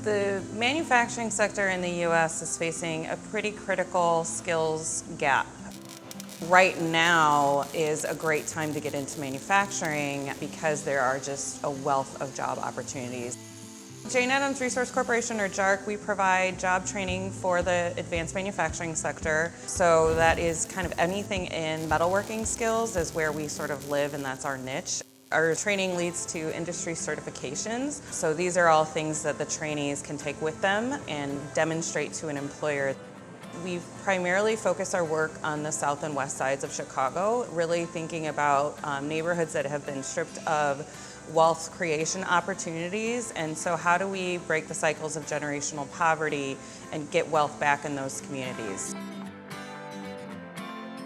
The manufacturing sector in the U.S. is facing a pretty critical skills gap. Right now is a great time to get into manufacturing because there are just a wealth of job opportunities. Addams Resource Corporation, or JARC, we provide job training for the advanced manufacturing sector. So that is kind of anything in metalworking skills is where we sort of live, and that's our niche. Our training leads to industry certifications. So these are all things that the trainees can take with them and demonstrate to an employer. We primarily focus our work on the south and west sides of Chicago, really thinking about neighborhoods that have been stripped of wealth creation opportunities, and so how do we break the cycles of generational poverty and get wealth back in those communities?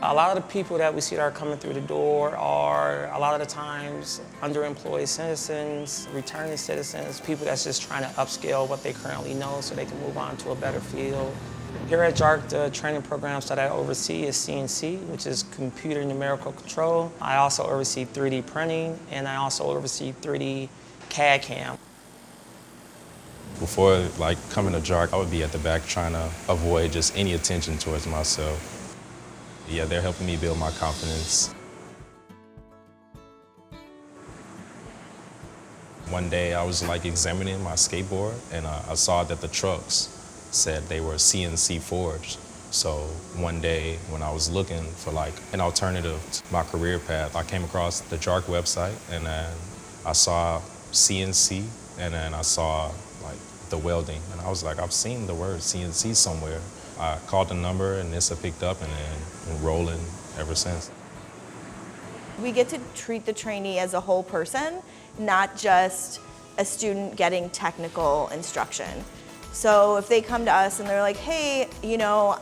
A lot of the people that we see that are coming through the door are a lot of the times underemployed citizens, returning citizens, people that's just trying to upscale what they currently know so they can move on to a better field. Here at JARC, the training programs that I oversee is CNC, which is computer numerical control. I also oversee 3D printing, and I also oversee 3D CAD CAM. Before coming to JARC, I would be at the back trying to avoid just any attention towards myself. Yeah, they're helping me build my confidence. One day I was examining my skateboard, and I saw that the trucks said they were CNC forged. So one day when I was looking for an alternative to my career path, I came across the JARC website, and then I saw CNC, and then I saw the welding, and I was like, I've seen the word CNC somewhere. I called the number, and NISA picked up, and then been rolling ever since. We get to treat the trainee as a whole person, not just a student getting technical instruction. So if they come to us and they're like, hey,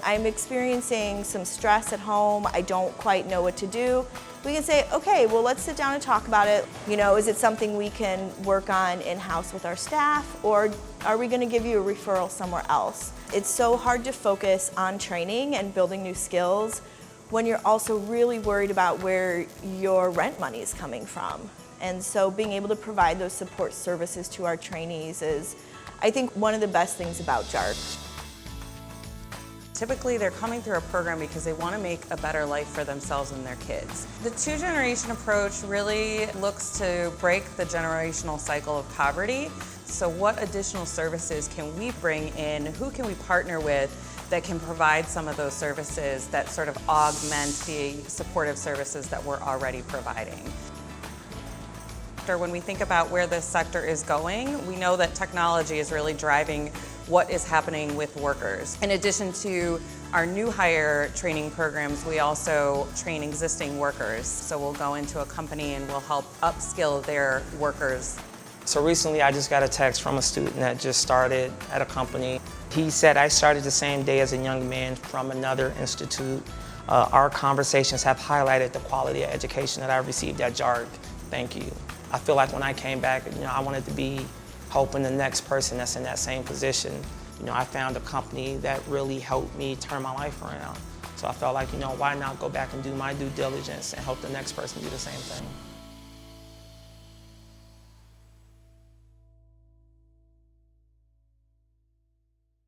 I'm experiencing some stress at home, I don't quite know what to do, we can say, okay, well, let's sit down and talk about it. Is it something we can work on in-house with our staff, or are we gonna give you a referral somewhere else? It's so hard to focus on training and building new skills when you're also really worried about where your rent money is coming from. And so being able to provide those support services to our trainees is, I think, one of the best things about JARC. Typically, they're coming through a program because they want to make a better life for themselves and their kids. The two-generation approach really looks to break the generational cycle of poverty. So what additional services can we bring in? Who can we partner with that can provide some of those services that sort of augment the supportive services that we're already providing? When we think about where this sector is going, we know that technology is really driving what is happening with workers. In addition to our new hire training programs, we also train existing workers. So we'll go into a company and we'll help upskill their workers. So recently I just got a text from a student that just started at a company. He said, I started the same day as a young man from another institute. Our conversations have highlighted the quality of education that I received at JARC. Thank you. I feel like when I came back, I wanted to be helping the next person that's in that same position. I found a company that really helped me turn my life around. So I felt like, why not go back and do my due diligence and help the next person do the same thing.